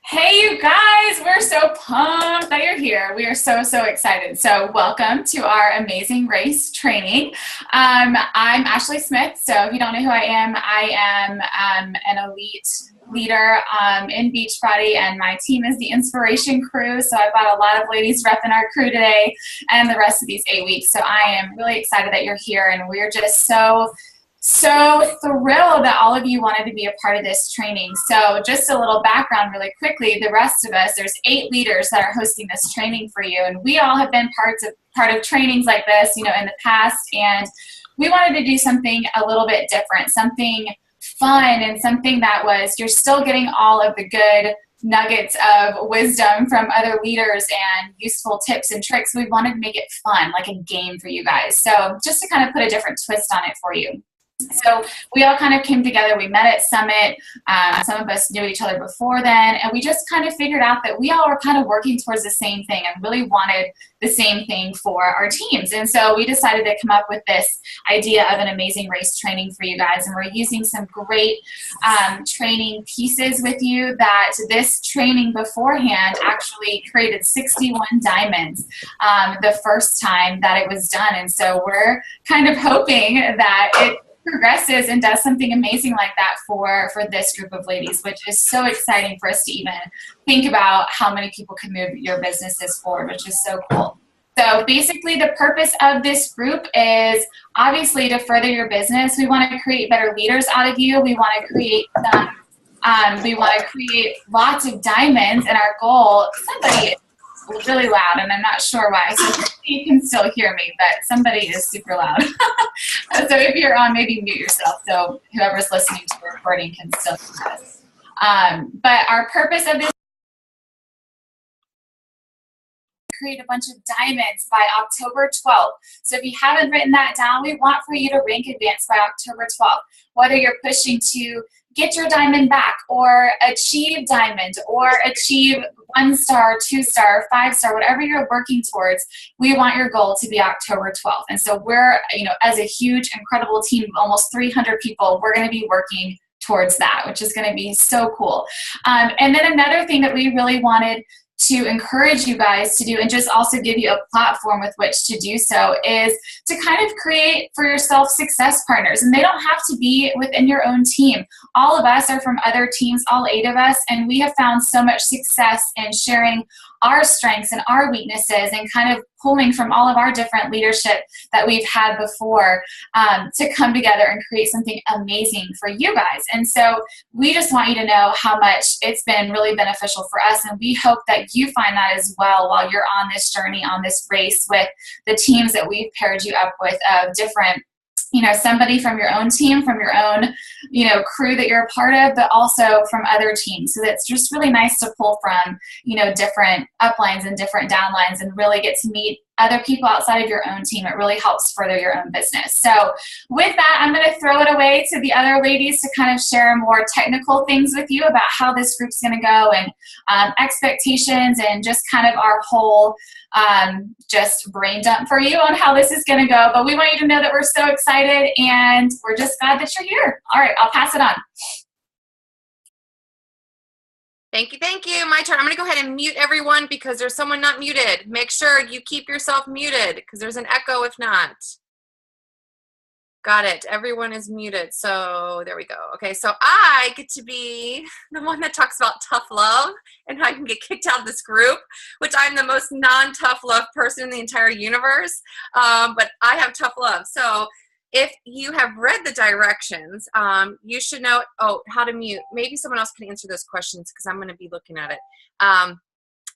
Hey, you guys, we're so pumped that you're here. We are so excited. So, welcome to our amazing race training. I'm Ashley Smith. So, if you don't know who I am an elite leader in Beachbody, and my team is the Inspiration Crew. So, I've got a lot of ladies repping our crew today and the rest of these 8 weeks. So, I am really excited that you're here, and we're just so thrilled that all of you wanted to be a part of this training. So just a little background really quickly, the rest of us, there's 8 leaders that are hosting this training for you, and we all have been part of trainings like this, in the past, and we wanted to do something a little bit different, something fun, and something that was, you're still getting all of the good nuggets of wisdom from other leaders and useful tips and tricks. We wanted to make it fun, like a game for you guys. So just to kind of put a different twist on it for you. So we all kind of came together. We met at Summit. Some of us knew each other before then, and we just kind of figured out that we all were kind of working towards the same thing and really wanted the same thing for our teams. And so we decided to come up with this idea of an amazing race training for you guys. And we're using some great training pieces with you that this training beforehand actually created 61 diamonds the first time that it was done. And so we're kind of hoping that it progresses and does something amazing like that for this group of ladies, which is so exciting for us to even think about how many people can move your businesses forward, which is so cool. So basically the purpose of this group is obviously to further your business. We want to create better leaders out of you. We want to create lots of diamonds, and our goal, somebody is really loud, and I'm not sure why. So you can still hear me, but somebody is super loud. So if you're on, maybe mute yourself so whoever's listening to the recording can still hear us. But our purpose of this create a bunch of diamonds by October 12th. So if you haven't written that down, we want for you to rank advance by October 12th. Whether you're pushing to get your diamond back, or achieve diamond, or achieve 1-star, 2-star, 5-star, whatever you're working towards, we want your goal to be October 12th. And so we're, as a huge, incredible team of almost 300 people, we're going to be working towards that, which is going to be so cool. And then another thing that we really wanted to encourage you guys to do, and just also give you a platform with which to do so, is to kind of create for yourself success partners. And they don't have to be within your own team. All of us are from other teams, all 8 of us, and we have found so much success in sharing our strengths and our weaknesses and kind of pulling from all of our different leadership that we've had before to come together and create something amazing for you guys. And so we just want you to know how much it's been really beneficial for us, and we hope that you find that as well while you're on this journey, on this race with the teams that we've paired you up with of different, somebody from your own team, from your own, crew that you're a part of, but also from other teams. So it's just really nice to pull from, different uplines and different downlines and really get to meet other people outside of your own team. It really helps further your own business. So with that, I'm going to throw it away to the other ladies to kind of share more technical things with you about how this group's going to go, and expectations, and just kind of our whole just brain dump for you on how this is going to go. But we want you to know that we're so excited, and we're just glad that you're here. All right, I'll pass it on. Thank you, thank you. My turn. I'm going to go ahead and mute everyone because there's someone not muted. Make sure you keep yourself muted because there's an echo if not. Got it. Everyone is muted. So there we go. Okay, so I get to be the one that talks about tough love and how I can get kicked out of this group, which I'm the most non-tough love person in the entire universe, but I have tough love. So if you have read the directions, you should know how to mute. Maybe someone else can answer those questions because I'm going to be looking at it.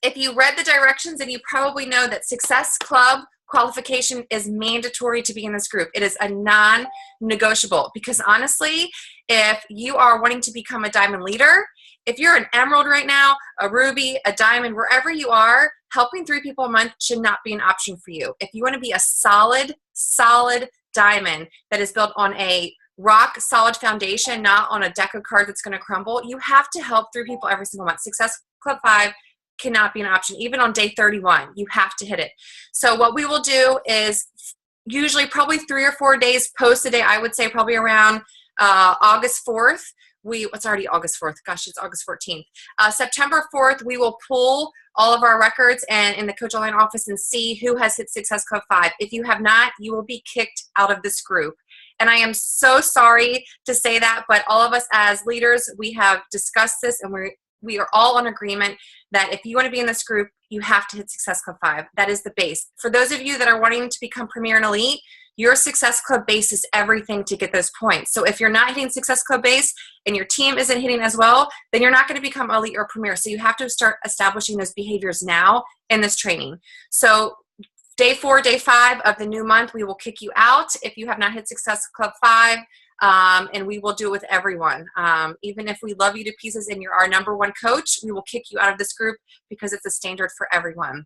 If you read the directions, then you probably know that Success Club qualification is mandatory to be in this group. It is a non-negotiable, because honestly, if you are wanting to become a diamond leader, if you're an emerald right now, a ruby, a diamond, wherever you are, helping 3 people a month should not be an option for you. If you want to be a solid diamond that is built on a rock solid foundation, not on a deck of cards that's going to crumble, you have to help 3 people every single month. Success Club 5 cannot be an option. Even on day 31, you have to hit it. So what we will do is usually probably 3 or 4 days post a day, I would say probably around August 4th, it's already August 4th. Gosh, it's August 14th. September 4th, we will pull all of our records and in the Coach Online office and see who has hit Success Club 5. If you have not, you will be kicked out of this group. And I am so sorry to say that, but all of us as leaders, we have discussed this, and we are all in agreement that if you want to be in this group, you have to hit Success Club 5. That is the base. For those of you that are wanting to become Premier and Elite, your Success Club base is everything to get those points. So if you're not hitting Success Club base and your team isn't hitting as well, then you're not going to become Elite or Premier. So you have to start establishing those behaviors now in this training. So day 4, day 5 of the new month, we will kick you out if you have not hit Success Club 5. And we will do it with everyone. Even if we love you to pieces and you're our number one coach, we will kick you out of this group because it's a standard for everyone.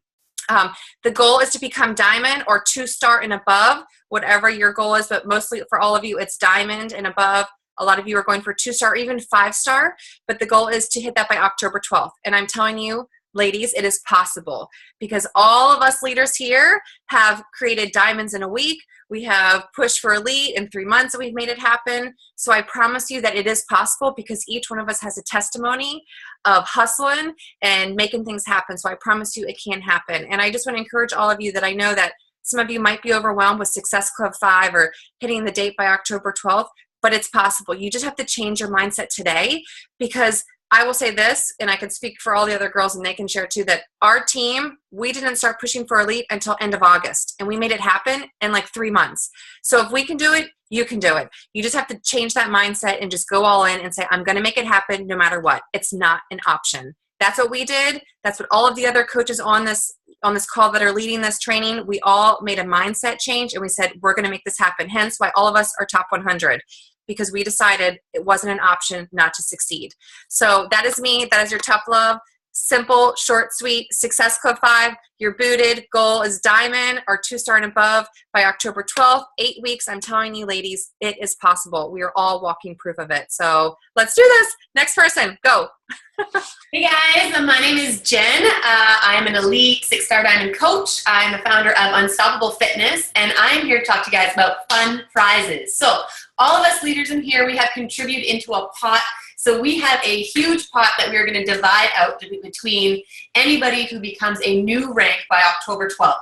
The goal is to become diamond or 2-star and above, whatever your goal is, but mostly for all of you, it's diamond and above. A lot of you are going for 2-star or even 5-star, but the goal is to hit that by October 12th. And I'm telling you, ladies, it is possible because all of us leaders here have created diamonds in a week. We have pushed for Elite in 3 months, and we've made it happen. So I promise you that it is possible because each one of us has a testimony of hustling and making things happen. So I promise you it can happen. And I just want to encourage all of you that I know that some of you might be overwhelmed with Success Club 5 or hitting the date by October 12th, but it's possible. You just have to change your mindset today, because I will say this, and I can speak for all the other girls and they can share too, that our team, we didn't start pushing for Elite until end of August, and we made it happen in like 3 months. So if we can do it, you can do it. You just have to change that mindset and just go all in and say, I'm going to make it happen no matter what. It's not an option. That's what we did. That's what all of the other coaches on this call that are leading this training, we all made a mindset change and we said, we're going to make this happen. Hence why all of us are top 100. Because we decided it wasn't an option not to succeed. So that is me. That is your tough love. Simple, short, sweet. Success Club 5. You're booted. Goal is diamond or 2-star and above by October 12th. 8 weeks. I'm telling you, ladies, it is possible. We are all walking proof of it. So let's do this. Next person, go. Hey guys, my name is Jen. I am an Elite 6-star diamond coach. I'm the founder of Unstoppable Fitness, and I am here to talk to you guys about fun prizes. So all of us leaders in here, we have contributed into a pot. So we have a huge pot that we're going to divide out between anybody who becomes a new rank by October 12th.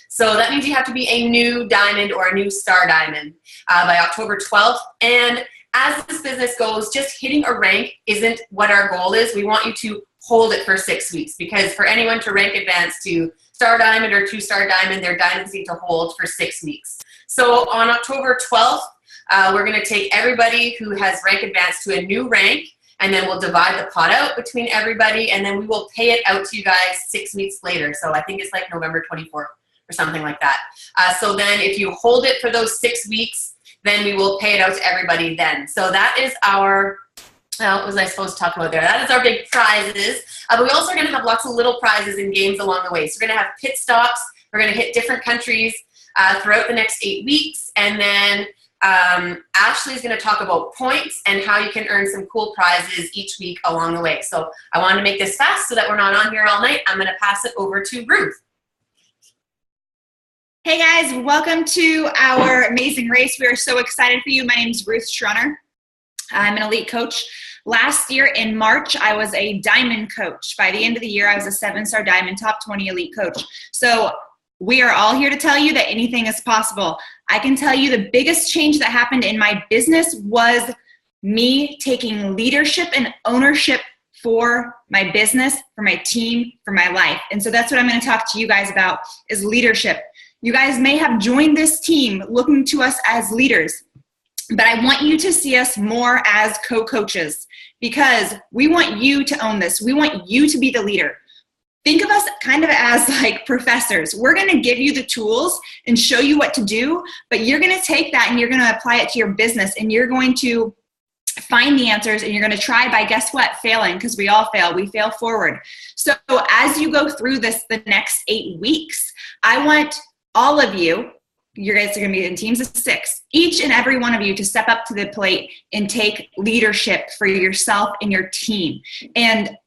So that means you have to be a new diamond or a new star diamond by October 12th. And as this business goes, just hitting a rank isn't what our goal is. We want you to hold it for 6 weeks, because for anyone to rank advance to star diamond or 2-star diamond, their diamonds need to hold for 6 weeks. So on October 12th, we're going to take everybody who has rank advanced to a new rank, and then we'll divide the pot out between everybody, and then we will pay it out to you guys 6 weeks later. So I think it's like November 24th or something like that. So then if you hold it for those 6 weeks, then we will pay it out to everybody then. So that is our, what was I supposed to talk about there? That is our big prizes. But we also are going to have lots of little prizes and games along the way. So we're going to have pit stops. We're going to hit different countries throughout the next 8 weeks. And then Ashley's going to talk about points and how you can earn some cool prizes each week along the way. So I wanted to make this fast so that we're not on here all night. I'm going to pass it over to Ruth. Hey guys, welcome to our amazing race. We are so excited for you. My name is Ruth Schroner. I'm an Elite coach. Last year in March, I was a diamond coach. By the end of the year, I was a 7-star diamond, top 20 Elite coach. So we are all here to tell you that anything is possible. I can tell you the biggest change that happened in my business was me taking leadership and ownership for my business, for my team, for my life. And so that's what I'm going to talk to you guys about, is leadership. You guys may have joined this team looking to us as leaders, but I want you to see us more as co-coaches, because we want you to own this. We want you to be the leader. Think of us kind of as like professors. We're going to give you the tools and show you what to do, but you're going to take that and you're going to apply it to your business, and you're going to find the answers, and you're going to try by, guess what, failing, because we all fail. We fail forward. So as you go through this the next 8 weeks, I want all of you, you guys are going to be in teams of 6, each and every one of you to step up to the plate and take leadership for yourself and your team. And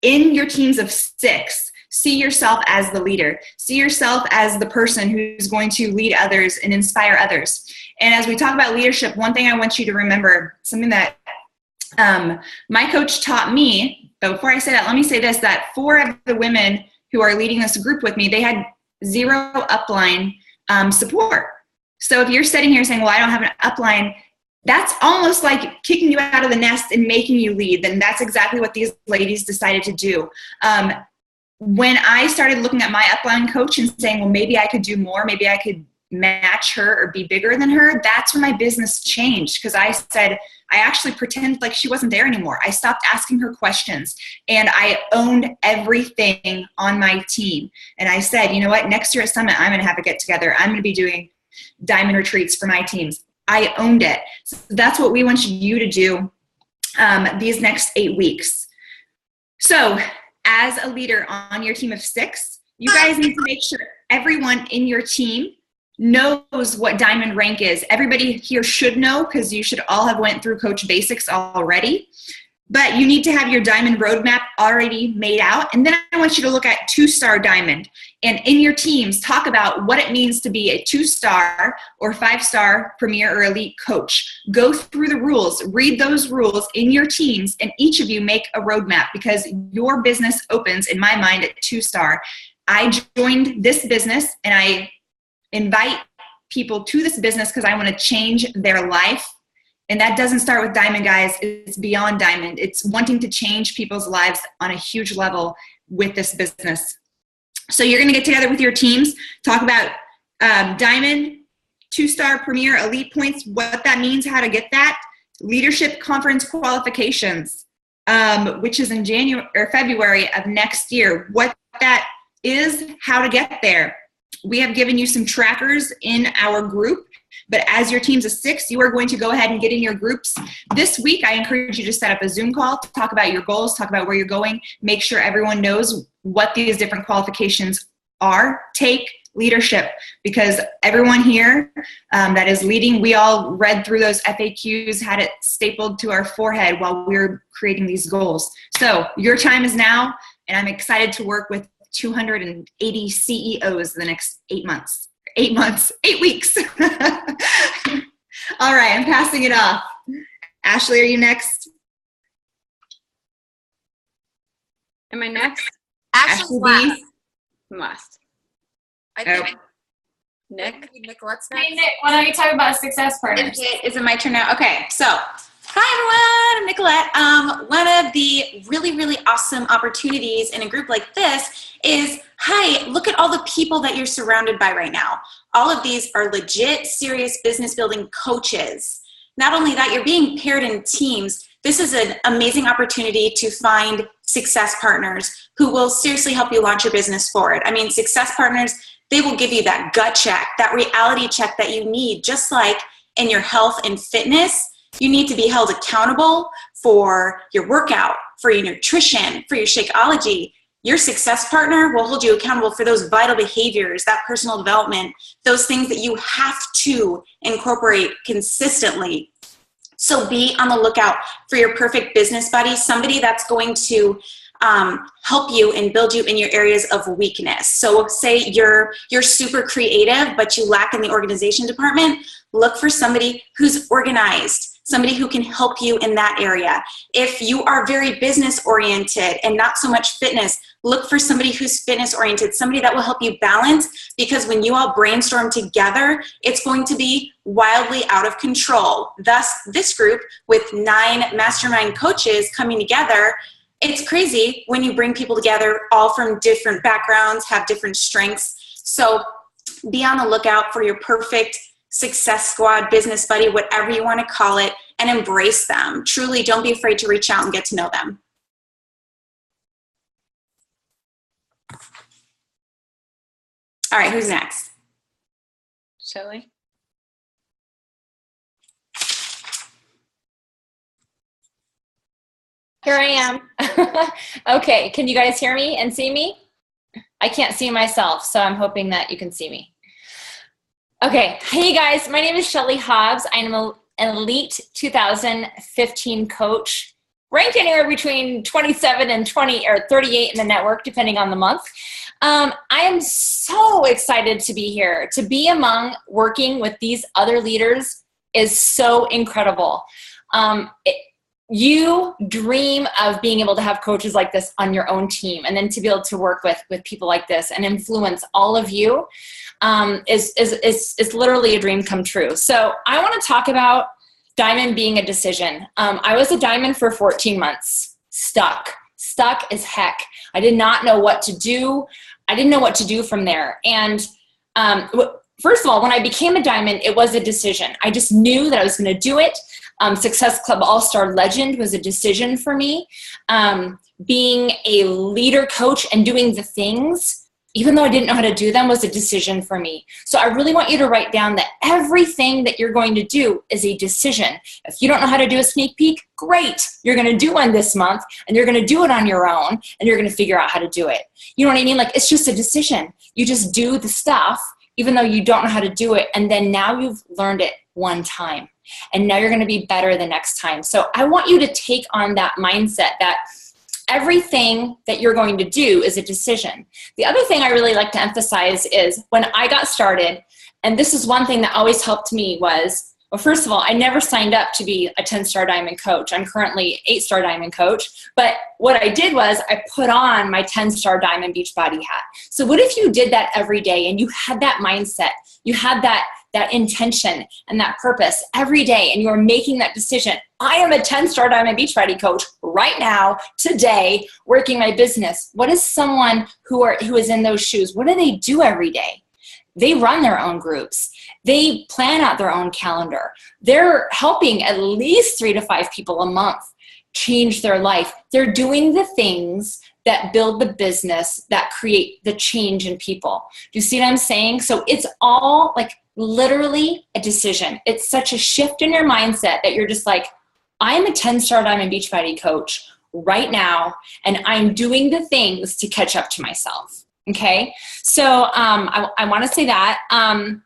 in your teams of 6, see yourself as the leader. See yourself as the person who's going to lead others and inspire others. And as we talk about leadership, one thing I want you to remember, something that My coach taught me, but before I say that, let me say this, that 4 of the women who are leading this group with me, they had 0 upline support. So if you're sitting here saying, well, I don't have an upline, that's almost like kicking you out of the nest and making you lead. Then that's exactly what these ladies decided to do. When I started looking at my upline coach and saying, well, maybe I could do more, maybe I could match her or be bigger than her, that's when my business changed, because I said, I actually pretended like she wasn't there anymore. I stopped asking her questions and I owned everything on my team. And I said, you know what, next year at Summit, I'm going to have a get together. I'm going to be doing diamond retreats for my teams. I owned it. So that's what we want you to do these next 8 weeks. So as a leader on your team of 6, you guys need to make sure everyone in your team knows what diamond rank is. Everybody here should know, because you should all have went through Coach Basics already. But you need to have your diamond roadmap already made out. And then I want you to look at 2-star diamond. And in your teams, talk about what it means to be a 2-star or 5-star premier or elite coach. Go through the rules, read those rules in your teams, and each of you make a roadmap, because your business opens, in my mind, at 2-star. I joined this business and I invite people to this business because I want to change their life. And that doesn't start with diamond, guys. It's beyond diamond. It's wanting to change people's lives on a huge level with this business. So you're going to get together with your teams, talk about diamond, 2-star, premier, elite points, what that means, how to get that, leadership conference qualifications, which is in January or February of next year, what that is, how to get there. We have given you some trackers in our group, but as your team's of 6, you are going to go ahead and get in your groups. This week, I encourage you to set up a Zoom call, to talk about your goals, talk about where you're going, make sure everyone knows what these different qualifications are. Take leadership, because everyone here that is leading, we all read through those FAQs, had it stapled to our forehead while we were creating these goals. So your time is now, and I'm excited to work with 280 CEOs the next 8 months. 8 weeks. All right, I'm passing it off. Ashley, are you next? Am I next? Ashley's B. last. Last. I think Nick? Nicolette's Hey, next. Nick, why don't you talk about success partners? Is it my turn now? Okay, so hi everyone, I'm Nicolette. One of the really, really awesome opportunities in a group like this is, hi, look at all the people that you're surrounded by right now. All of these are legit, serious business building coaches. Not only that, you're being paired in teams. This is an amazing opportunity to find success partners who will seriously help you launch your business forward. I mean, success partners, they will give you that gut check, that reality check that you need, just like in your health and fitness. You need to be held accountable for your workout, for your nutrition, for your Shakeology. Your success partner will hold you accountable for those vital behaviors, that personal development, those things that you have to incorporate consistently. So be on the lookout for your perfect business buddy, somebody that's going to help you and build you in your areas of weakness. So say you're super creative, but you lack in the organization department. Look for somebody who's organized, somebody who can help you in that area. If you are very business oriented and not so much fitness, look for somebody who's fitness oriented, somebody that will help you balance, because when you all brainstorm together, it's going to be wildly out of control. Thus, this group with 9 mastermind coaches coming together, it's crazy when you bring people together all from different backgrounds, have different strengths. So be on the lookout for your perfect success squad, business buddy, whatever you want to call it, and embrace them. Truly, don't be afraid to reach out and get to know them. All right, who's next? Shelley? Here I am. Okay, can you guys hear me and see me? I can't see myself, so I'm hoping that you can see me. Okay, hey guys, my name is Shelley Hobbs. I am an elite 2015 coach, ranked anywhere between 27 and 20 or 38 in the network, depending on the month. I am so excited to be here. To be among working with these other leaders is so incredible. you dream of being able to have coaches like this on your own team, and then to be able to work with people like this and influence all of you is literally a dream come true. So I want to talk about diamond being a decision. I was a diamond for 14 months, stuck as heck. I did not know what to do. I didn't know what to do from there. And first of all, when I became a diamond, it was a decision. I just knew that I was going to do it. Success Club All-Star Legend was a decision for me. Being a leader coach and doing the things, even though I didn't know how to do them, was a decision for me. So I really want you to write down that everything that you're going to do is a decision. If you don't know how to do a sneak peek, great. You're going to do one this month, and you're going to do it on your own, and you're going to figure out how to do it. You know what I mean? Like, it's just a decision. You just do the stuff, even though you don't know how to do it, and then now you've learned it one time. And now you're going to be better the next time. So I want you to take on that mindset that everything that you're going to do is a decision. The other thing I really like to emphasize is when I got started, and this is one thing that always helped me was, well, first of all, I never signed up to be a 10-star diamond coach. I'm currently 8-star diamond coach. But what I did was I put on my 10-star diamond Beachbody hat. So what if you did that every day and you had that mindset, you had that intention and that purpose every day, and you're making that decision. I am a 10-star diamond Beachbody coach right now, today, working my business. What is someone who is in those shoes? What do they do every day? They run their own groups. They plan out their own calendar. They're helping at least 3 to 5 people a month change their life. They're doing the things that build the business, that create the change in people. Do you see what I'm saying? So it's all like literally a decision. It's such a shift in your mindset that you're just like, I'm a 10-star diamond Beachbody coach right now, and I'm doing the things to catch up to myself. Okay, so I want to say that, and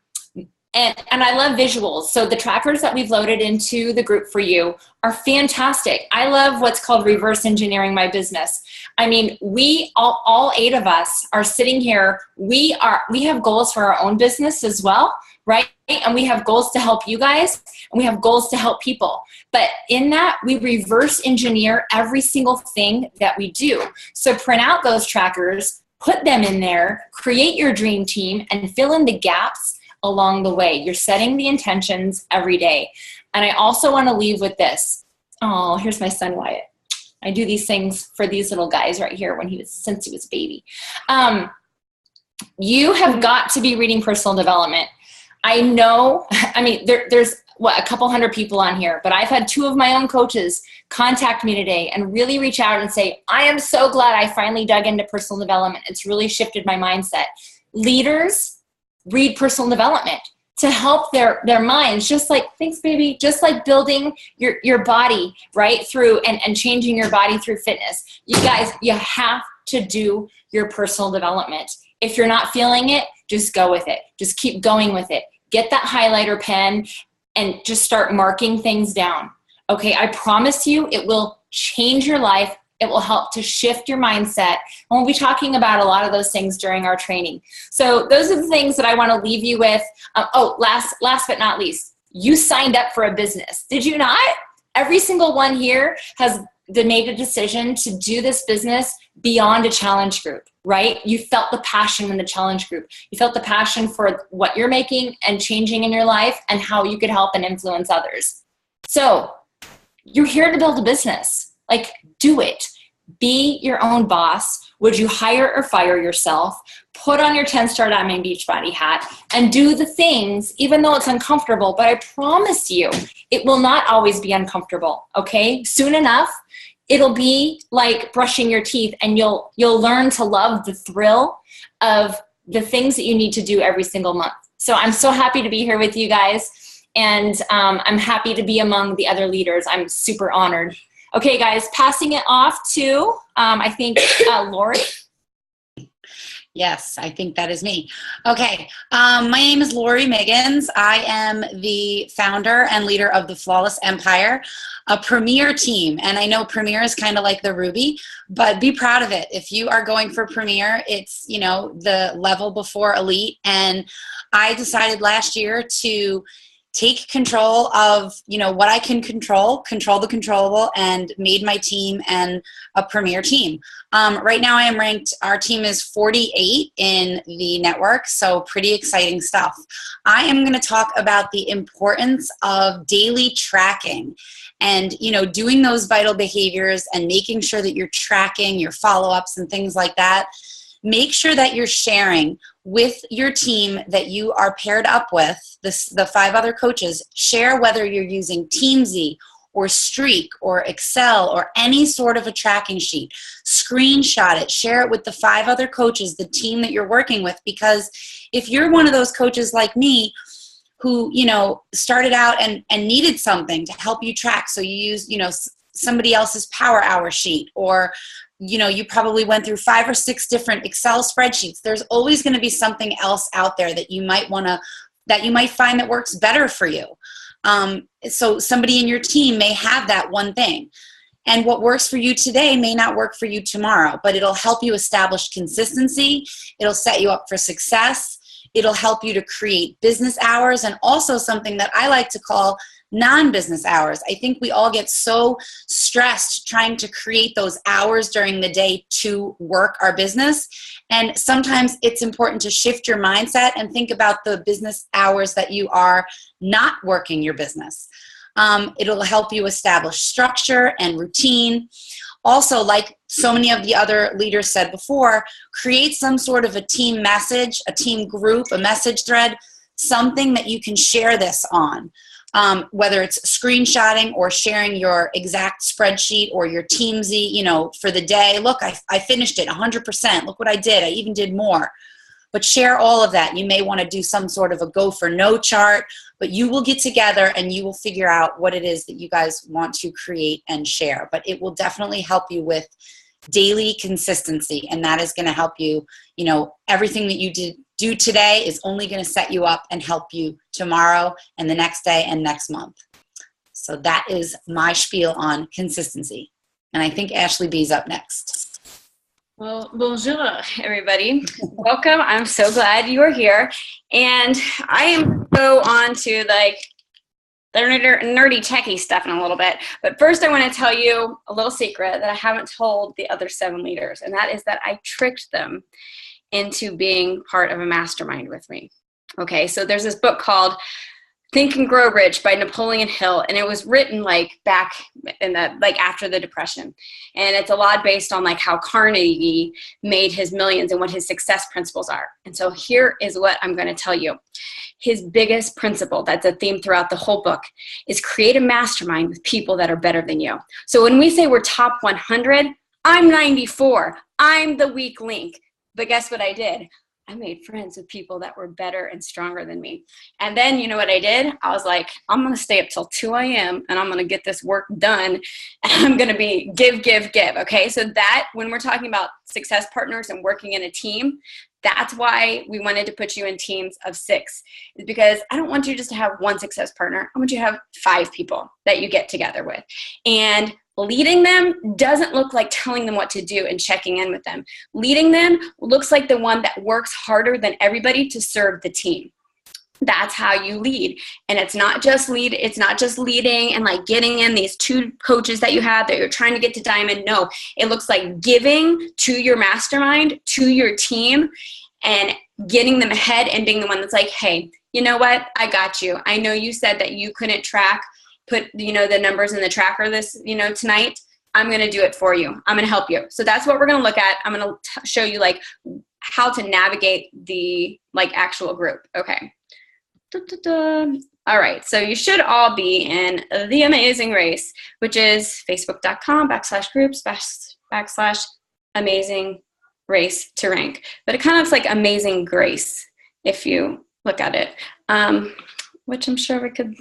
I love visuals. So the trackers that we've loaded into the group for you are fantastic. I love what's called reverse engineering my business. I mean, we all 8 of us are sitting here. We have goals for our own business as well, right? And we have goals to help you guys, and we have goals to help people. But in that, we reverse engineer every single thing that we do. So print out those trackers, put them in there, create your dream team, and fill in the gaps along the way. You're setting the intentions every day. And I also want to leave with this. Oh, here's my son Wyatt. I do these things for these little guys right here since he was a baby. You have got to be reading personal development. I know, I mean, there's a couple hundred people on here, but I've had 2 of my own coaches contact me today and really reach out and say, I am so glad I finally dug into personal development. It's really shifted my mindset. Leaders read personal development to help their minds, just like, thanks baby, just like building your body, right, through and changing your body through fitness. You guys, you have to do your personal development. If you're not feeling it, just go with it. Just keep going with it. Get that highlighter pen and just start marking things down. Okay, I promise you it will change your life. It will help to shift your mindset. And we'll be talking about a lot of those things during our training. So those are the things that I want to leave you with. Last but not least, you signed up for a business. Did you not? Every single one here has made a decision to do this business beyond a challenge group, right? You felt the passion in the challenge group. You felt the passion for what you're making and changing in your life and how you could help and influence others. So you're here to build a business. Like, do it. Be your own boss. Would you hire or fire yourself? Put on your 10-star diamond Beachbody hat and do the things, even though it's uncomfortable. But I promise you, it will not always be uncomfortable, okay? Soon enough, it'll be like brushing your teeth, and you'll learn to love the thrill of the things that you need to do every single month. So I'm so happy to be here with you guys, and I'm happy to be among the other leaders. I'm super honored. Okay, guys, passing it off to, I think, Lori. Yes, I think that is me. Okay, my name is Lori Miggins. I am the founder and leader of the Flawless Empire, a premier team. And I know premier is kind of like the Ruby, but be proud of it. If you are going for premier, it's, you know, the level before elite. And I decided last year to take control of, what I can control the controllable, and made my team and a premier team. Right now I am ranked, our team is 48 in the network, so pretty exciting stuff. I am going to talk about the importance of daily tracking and, doing those vital behaviors and making sure that you're tracking your follow-ups and things like that. Make sure that you're sharing with your team that you are paired up with, the 5 other coaches. Share whether you're using TeamZ or Streak or Excel or any sort of a tracking sheet. Screenshot it, share it with the 5 other coaches, the team that you're working with, because if you're one of those coaches like me who, started out and needed something to help you track, so you use, somebody else's Power Hour sheet, or you probably went through 5 or 6 different Excel spreadsheets. There's always going to be something else out there that you might find that works better for you. So somebody in your team may have that one thing. And what works for you today may not work for you tomorrow, but it'll help you establish consistency. It'll set you up for success. It'll help you to create business hours, and also something that I like to call non-business hours. I think we all get so stressed trying to create those hours during the day to work our business. And sometimes it's important to shift your mindset and think about the business hours that you are not working your business. It'll help you establish structure and routine. Also, like so many of the other leaders said before, create some sort of a team message, a team group, a message thread, something that you can share this on. Whether it's screenshotting or sharing your exact spreadsheet or your TeamZ, for the day. Look, I finished it 100%. Look what I did. I even did more. But share all of that. You may want to do some sort of a go for no chart, but you will get together and you will figure out what it is that you guys want to create and share. But it will definitely help you with daily consistency, and that is going to help you. Everything that you do today is only going to set you up and help you tomorrow and the next day and next month. So that is my spiel on consistency. And I think Ashley B's up next. Well, bonjour, everybody. Welcome. I'm so glad you are here. And I am go on to the nerdy techie stuff in a little bit. But first I want to tell you a little secret that I haven't told the other 7 leaders. And that is that I tricked them into being part of a mastermind with me. Okay, so there's this book called Think and Grow Rich by Napoleon Hill, and it was written back in after the Depression. And it's a lot based on how Carnegie made his millions and what his success principles are. And so here is what I'm going to tell you. His biggest principle, that's a theme throughout the whole book, is create a mastermind with people that are better than you. So when we say we're top 100, I'm 94. I'm the weak link. But guess what I did? I made friends with people that were better and stronger than me. And then you know what I did? I was like, I'm going to stay up till 2 a.m. and I'm going to get this work done. And I'm going to be give. Okay. So that when we're talking about success partners and working in a team, that's why we wanted to put you in teams of 6, is because I don't want you just to have one success partner. I want you to have 5 people that you get together with. And leading them doesn't look like telling them what to do and checking in with them. Leading them looks like the one that works harder than everybody to serve the team. That's how you lead. And it's not just leading and getting in these 2 coaches that you have that you're trying to get to diamond. No, it looks like giving to your mastermind, to your team, and getting them ahead and being the one that's like, hey, you know what? I got you. I know you said that you couldn't put the numbers in the tracker this tonight. I'm going to do it for you. I'm going to help you. So that's what we're going to look at. I'm going to show you how to navigate the actual group. Okay. All right. So you should all be in The Amazing Race, which is facebook.com/groups/amazing race to rank. But it kind of looks like Amazing Grace if you look at it, which I'm sure we could,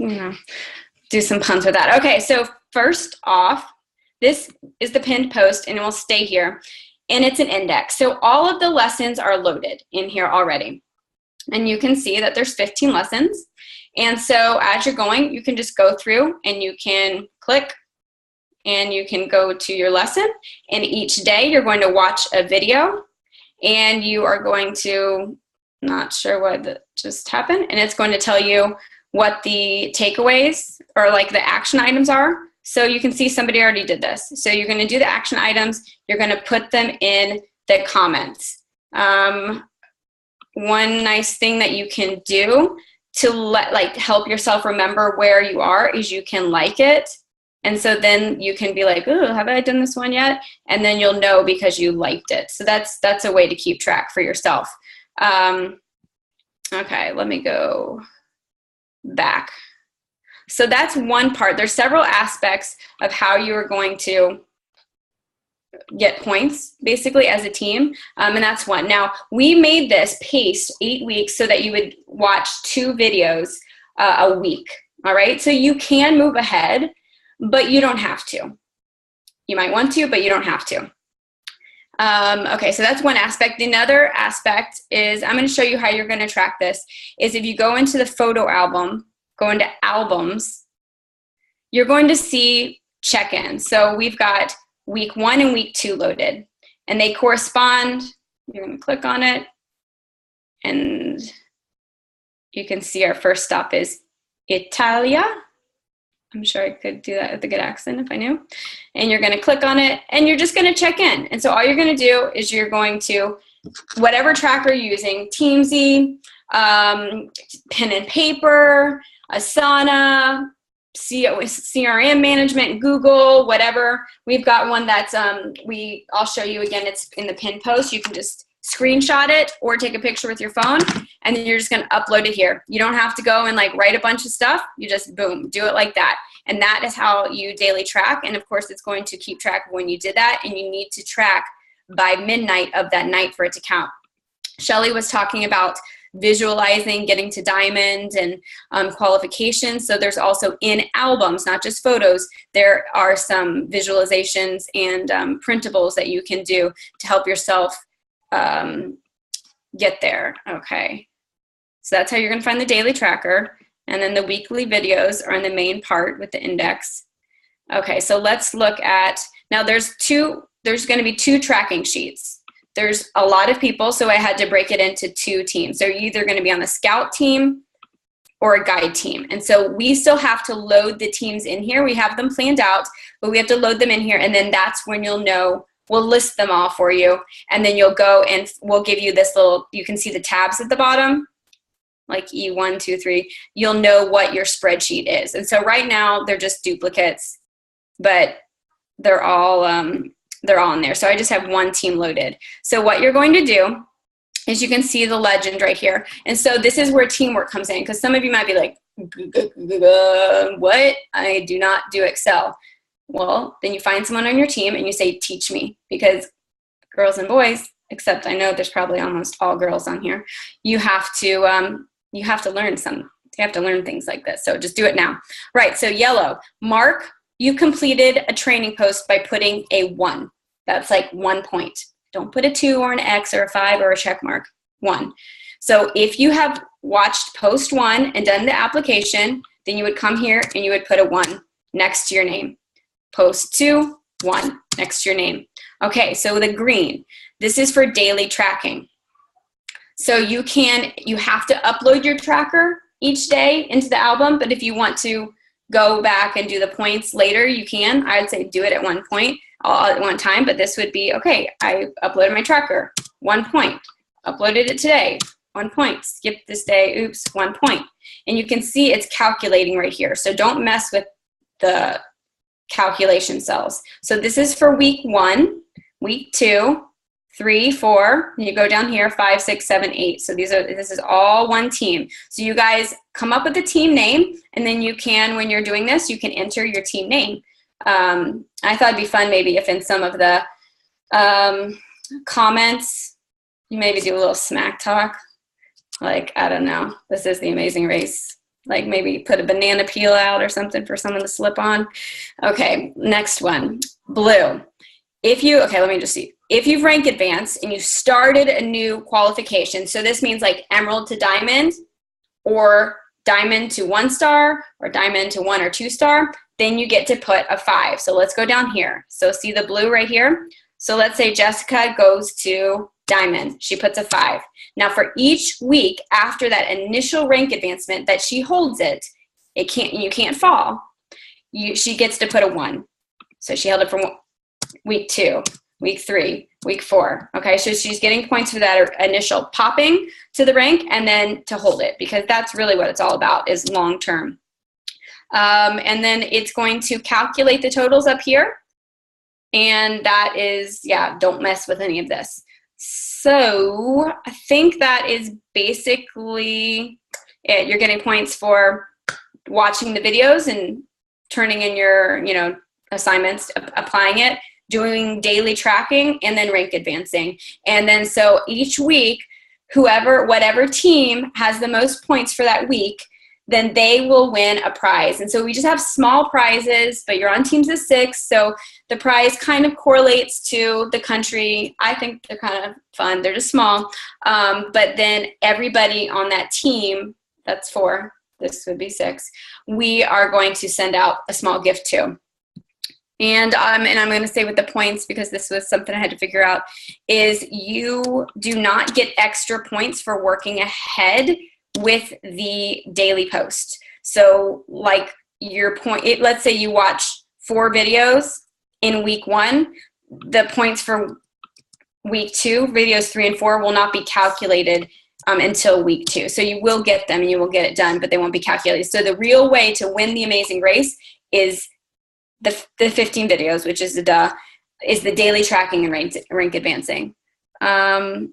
do some puns with that. Okay, so first off, this is the pinned post, and it will stay here, and it's an index. So all of the lessons are loaded in here already, and you can see that there's 15 lessons. And so as you're going, you can just go through, and you can click, and you can go to your lesson, and each day you're going to watch a video, and you are going to, not sure what just happened, and it's going to tell you what the takeaways or like the action items are. So you can see somebody already did this. So you're going to do the action items. You're going to put them in the comments. One nice thing that you can do to help yourself remember where you are is you can like it. And so then you can be like, oh, have I done this one yet? And then you'll know because you liked it. So that's a way to keep track for yourself. Okay, let me go back. So that's one part. There's several aspects of how you are going to get points basically as a team, and that's one. Now, we made this paced 8 weeks so that you would watch 2 videos a week. All right, so you can move ahead, but you don't have to. You might want to, but you don't have to. Okay, so that's one aspect. Another aspect is, I'm going to show you how you're going to track this, is if you go into the photo album, go into albums, you're going to see check-ins. So we've got week 1 and week 2 loaded, and they correspond. You're going to click on it, and you can see our first stop is Italia. I'm sure I could do that with a good accent if I knew. And you're going to click on it, and you're just going to check in. And so all you're going to do is you're going to, whatever tracker you're using, Teamsy, pen and paper, Asana, CRM management, Google, whatever. We've got one that's, I'll show you again, it's in the pin post. You can just screenshot it or take a picture with your phone, and then you're just going to upload it here. You don't have to go and like write a bunch of stuff. You just boom, do it like that. And that is how you daily track. And of course, it's going to keep track of when you did that, and you need to track by midnight of that night for it to count. Shelley was talking about visualizing, getting to diamond, and qualifications. So there's also in albums, not just photos, there are some visualizations and printables that you can do to help yourself get there. Okay, so that's how you're going to find the daily tracker, and then the weekly videos are in the main part with the index. Okay, so let's look at, now there's going to be 2 tracking sheets. There's a lot of people, so I had to break it into 2 teams. So you're either going to be on the scout team or a guide team. And so we still have to load the teams in here. We have them planned out, but we have to load them in here, and then that's when you'll know. We'll list them all for you, and then you'll go and we'll give you this little, you can see the tabs at the bottom, like E1, 2, 3. You'll know what your spreadsheet is. And so right now they're just duplicates, but they're all in there. So I just have 1 team loaded. So what you're going to do is you can see the legend right here. And so this is where teamwork comes in, because some of you might be like, what? I do not do Excel. Well, then you find someone on your team and you say, teach me, because girls and boys, except I know there's probably almost all girls on here, you have to learn things like this. So just do it now. Right, so yellow, Mark, you completed a training post by putting a 1. That's like 1 point. Don't put a 2 or an X or a 5 or a check mark, 1. So if you have watched post 1 and done the application, then you would come here and you would put a 1 next to your name. Post 2, 1 next to your name. Okay, so the green, this is for daily tracking. So you have to upload your tracker each day into the album, but if you want to go back and do the points later, you can. I would say do it at one point, all at one time, but this would be, okay, I uploaded my tracker, 1 point. Uploaded it today, 1 point. Skip this day, oops, 1 point. And you can see it's calculating right here. So don't mess with the calculation cells. So this is for week 1, week 2, 3, 4, and you go down here, 5, 6, 7, 8. So this is all 1 team. So you guys come up with a team name, and then you can, when you're doing this, you can enter your team name. I thought it'd be fun maybe if in some of the comments, you maybe do a little smack talk. Like, I don't know, this is the Amazing Race. Like maybe put a banana peel out or something for someone to slip on. Okay, next one, blue. Okay, let me just see. If you've ranked advanced and you started a new qualification, so this means like emerald to diamond, or diamond to 1 star, or diamond to 1 or 2 star, then you get to put a 5. So let's go down here. So see the blue right here? So let's say Jessica goes to diamond. She puts a 5. Now for each week after that initial rank advancement that she holds it, you can't fall. She gets to put a 1. So she held it from week 2, week 3, week 4. Okay, so she's getting points for that initial popping to the rank and then to hold it, because that's really what it's all about, is long term. And then it's going to calculate the totals up here. And that is, yeah, don't mess with any of this. So I think that is basically it. You're getting points for watching the videos and turning in your, assignments, applying it, doing daily tracking, and then rank advancing. And then so each week, whatever team has the most points for that week, then they will win a prize. And so we just have small prizes, but you're on teams of 6. So the prize kind of correlates to the country. I think they're kind of fun. They're just small. But then everybody on that team, that's 4, this would be 6, we are going to send out a small gift to. And I'm going to say with the points, because this was something I had to figure out, is you do not get extra points for working ahead with the daily post. So like your point, let's say you watch 4 videos in week 1, the points for week 2, videos 3 and 4 will not be calculated until week 2. So you will get them and you will get it done, but they won't be calculated. So the real way to win the Amazing Race is the 15 videos, which is is the daily tracking and rank advancing. And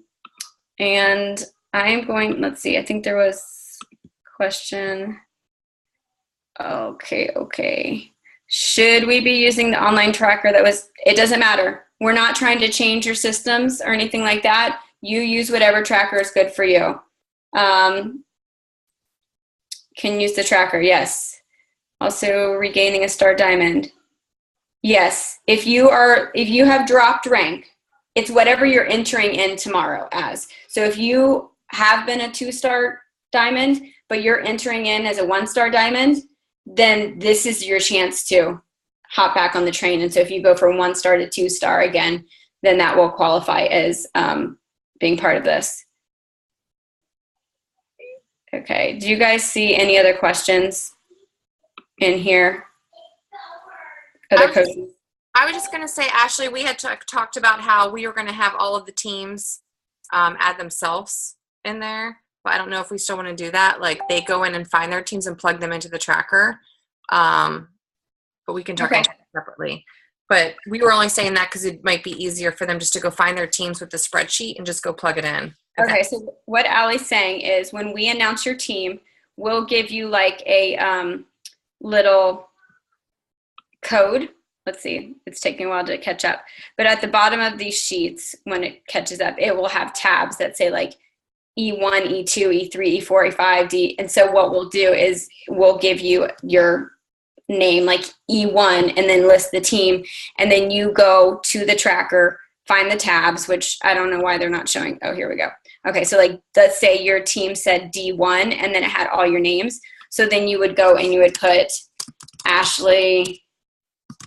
I'm going, let's see, I think there was a question. Okay. Should we be using the online tracker it doesn't matter. We're not trying to change your systems or anything like that. You use whatever tracker is good for you. Can use the tracker, yes. Also regaining a star diamond. Yes, if you have dropped rank, it's whatever you're entering in tomorrow as. So if you have been a 2-star diamond, but you're entering in as a 1-star diamond, then this is your chance to hop back on the train. And so if you go from 1-star to 2-star again, then that will qualify as being part of this. Okay, do you guys see any other questions in here? Other coaches? I was just going to say, Ashley, we had talked about how we were going to have all of the teams add themselves in there, but I don't know if we still want to do that. Like they go in and find their teams and plug them into the tracker. But we can talk about that separately. But we were only saying that because it might be easier for them just to go find their teams with the spreadsheet and just go plug it in. Okay, so what Allie's saying is when we announce your team, we'll give you like a little code. Let's see, it's taking a while to catch up. But at the bottom of these sheets, when it catches up, it will have tabs that say like E1, E2, E3, E4, E5, D. And so what we'll do is we'll give you your name, like E1, and then list the team. And then you go to the tracker, find the tabs, which I don't know why they're not showing. Oh, here we go. Okay, so like let's say your team said D1 and then it had all your names. So then you would go and you would put Ashley,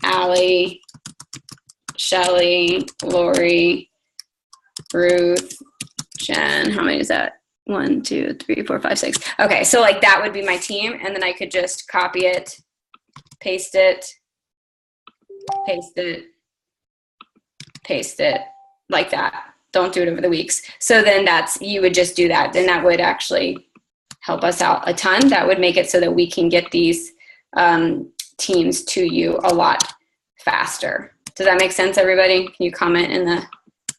Allie, Shelley, Lori, Ruth, Jen. How many is that? 1, 2, 3, 4, 5, 6. Okay, so like that would be my team, and then I could just copy it, paste it, paste it, paste it, like that. Don't do it over the weeks. So then you would just do that. Then that would actually help us out a ton. That would make it so that we can get these teams to you a lot faster. Does that make sense, everybody? Can you comment in the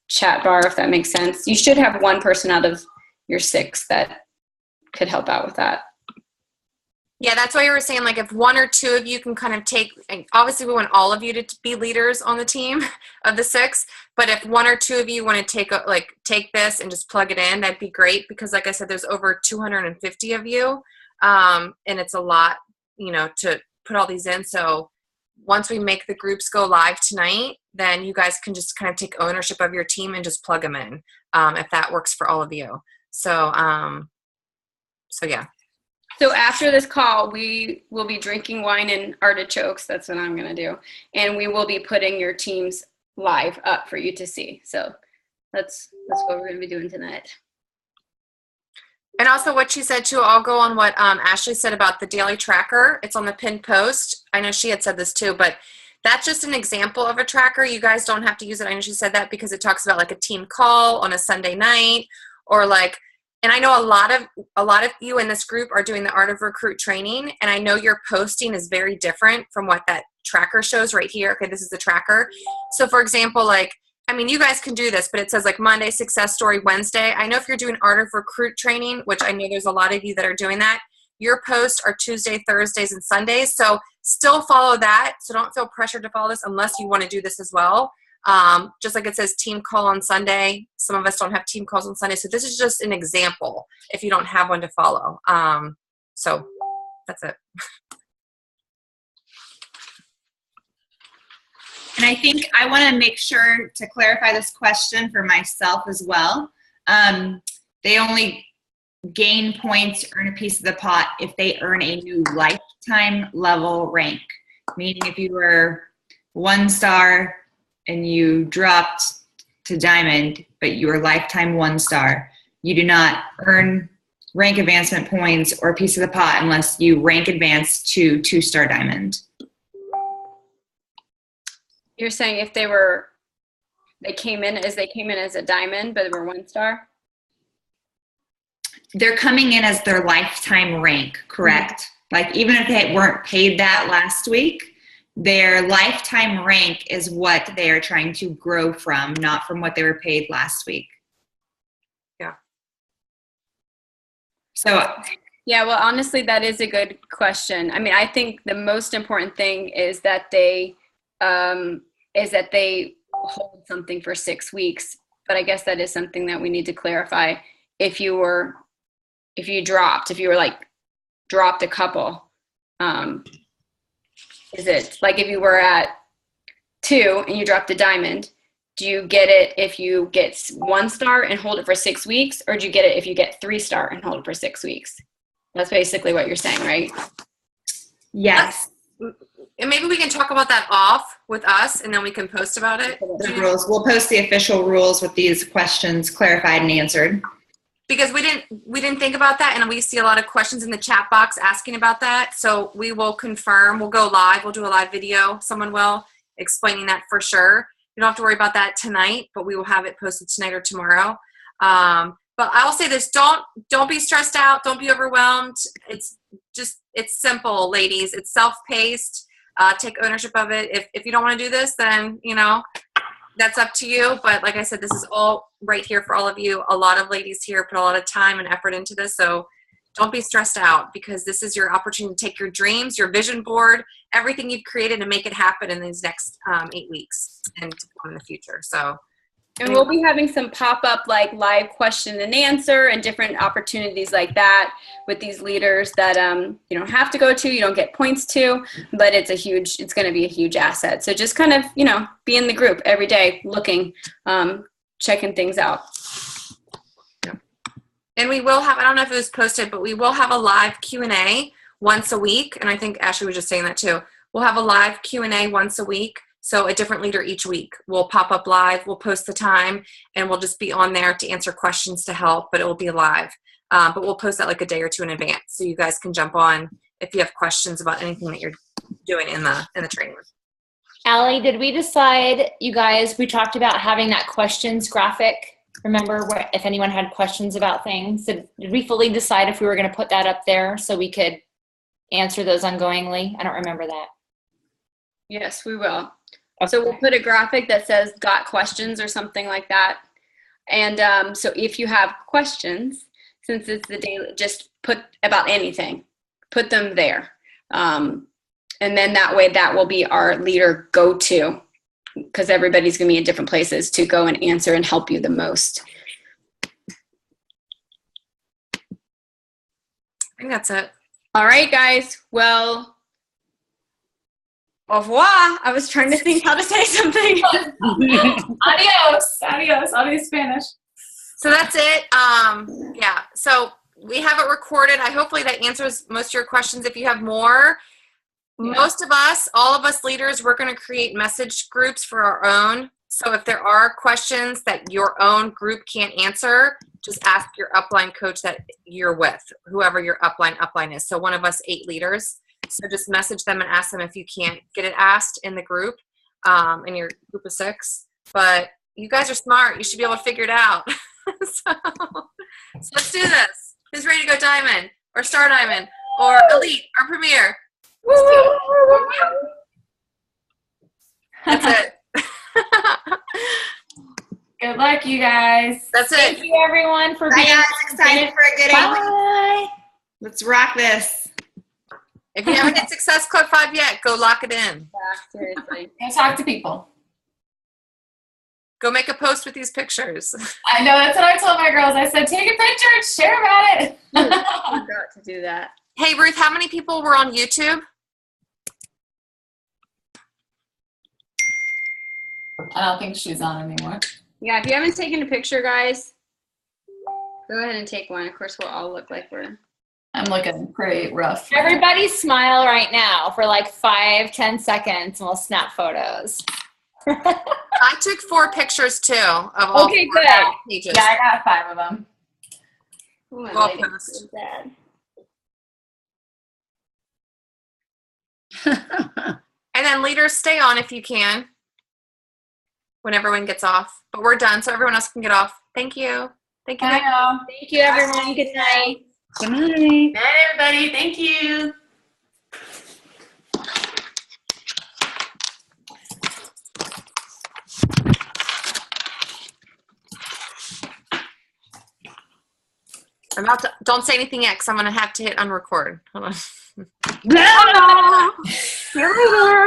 chat bar if that makes sense? You should have one person out of your 6 that could help out with that. Yeah, that's why you were saying, like, if 1 or 2 of you can kind of take, obviously we want all of you to be leaders on the team of the 6, but if 1 or 2 of you want to take this and just plug it in, that'd be great, because like I said, there's over 250 of you, and it's a lot, to put all these in. So once we make the groups go live tonight, then you guys can just kind of take ownership of your team and just plug them in, if that works for all of you. So yeah. So after this call, we will be drinking wine and artichokes. That's what I'm going to do. And we will be putting your teams live up for you to see. So That's what we're going to be doing tonight. And also what she said too, I'll go on what Ashley said about the daily tracker. It's on the pinned post. I know she had said this too, but that's just an example of a tracker. You guys don't have to use it. I know she said that because it talks about like a team call on a Sunday night, or like, and I know a lot of you in this group are doing the Art of Recruit training, and I know your posting is very different from what that tracker shows right here. Okay, this is the tracker. So for example, like, I mean, you guys can do this, but it says like Monday, success story, Wednesday. I know if you're doing Art of Recruit training, which I know there's a lot of you that are doing that, your posts are Tuesday, Thursdays, and Sundays. So still follow that. So don't feel pressured to follow this unless you want to do this as well. Just like it says team call on Sunday. Some of us don't have team calls on Sunday. So this is just an example if you don't have one to follow. So that's it. And I think I want to make sure to clarify this question for myself as well. They only gain points, earn a piece of the pot if they earn a new lifetime level rank. Meaning if you were 1 star and you dropped to diamond, but you were lifetime 1 star, you do not earn rank advancement points or a piece of the pot unless you rank advance to 2-star diamond. You're saying if they came in as a diamond, but they were 1 star? They're coming in as their lifetime rank, correct? Like even if they weren't paid that last week, their lifetime rank is what they are trying to grow from, not from what they were paid last week. Yeah. So Yeah, well, honestly, that is a good question. I mean, I think the most important thing is that they hold something for 6 weeks. But I guess that is something that we need to clarify. If you were like dropped a couple, is it like if you were at 2 and you dropped a diamond, do you get it if you get 1 star and hold it for 6 weeks, or do you get it if you get 3 star and hold it for 6 weeks? That's basically what you're saying, right? yes. And maybe we can talk about that off with us, and then we can post about it. The rules. We'll post the official rules with these questions clarified and answered. Because we didn't think about that, and we see a lot of questions in the chat box asking about that. So we will confirm. We'll go live. We'll do a live video. Someone will explaining that for sure. You don't have to worry about that tonight, but we will have it posted tonight or tomorrow. But I will say this: don't be stressed out. Don't be overwhelmed. It's simple, ladies. It's self-paced. Take ownership of it. If you don't want to do this, then that's up to you. But like I said, this is all right here for all of you. A lot of ladies here put a lot of time and effort into this. So don't be stressed out, because this is your opportunity to take your dreams, your vision board, everything you've created, and make it happen in these next 8 weeks and in the future. So. And we'll be having some pop-up like live question and answer and different opportunities like that with these leaders that you don't have to go to, you don't get points to, but it's going to be a huge asset. So just kind of, be in the group every day looking, checking things out. Yeah. And we will have, I don't know if it was posted, but we will have a live Q&A once a week. And I think Ashley was just saying that too. We'll have a live Q&A once a week. So a different leader each week will pop up live. We'll post the time, and we'll just be on there to answer questions to help, but it will be live. But we'll post that like a day or 2 in advance, so you guys can jump on if you have questions about anything that you're doing in the training. Allie, did we decide, you guys, we talked about having that questions graphic. Remember if anyone had questions about things? Did we fully decide if we were going to put that up there so we could answer those ongoingly? I don't remember that. Yes, we will. Okay. So we'll put a graphic that says got questions or something like that. And so if you have questions, since it's the daily, just put about anything, put them there. And then that way that will be our leader go-to, because everybody's going to be in different places to go and answer and help you the most. I think that's it. All right, guys. Well, au revoir. I was trying to think how to say something. Adios Spanish. So that's it. Yeah, so we have it recorded. Hopefully that answers most of your questions. If you have more, most of us, all of us leaders, we're going to create message groups for our own So if there are questions that your own group can't answer, just ask your upline coach that you're with, whoever your upline is. So one of us 8 leaders. So just message them and ask them if you can't get it asked in the group, in your group of 6. But you guys are smart. You should be able to figure it out. so let's do this. Who's ready to go diamond or star diamond or elite or premier? Let's do it. That's it. Good luck, you guys. That's it. Thank you, everyone, for Bye, being guys. Excited for a good evening. Bye. Let's rock this. If you haven't hit Success Club 5 yet, go lock it in. Yeah, seriously. Go talk to people. Go make a post with these pictures. I know, that's what I told my girls. I said, take a picture and share about it. I forgot to do that. Hey, Ruth, how many people were on YouTube? I don't think she's on anymore. Yeah, if you haven't taken a picture, guys, go ahead and take one. Of course, we'll all look like we're... I'm looking pretty rough. Everybody smile right now for like 5-10 seconds and we'll snap photos. I took 4 pictures too of all Okay, 4 good. pages. Yeah, I got 5 of them. Oh, my Well lighting posted. is bad. And then leaders, stay on if you can when everyone gets off. But we're done, so everyone else can get off. Thank you. Thank you. I know. Thank you, everyone. Good night. Good night. Night, everybody. Thank you. I'm about to, don't say anything yet because I'm going to have to hit unrecord. Hold on. See you later.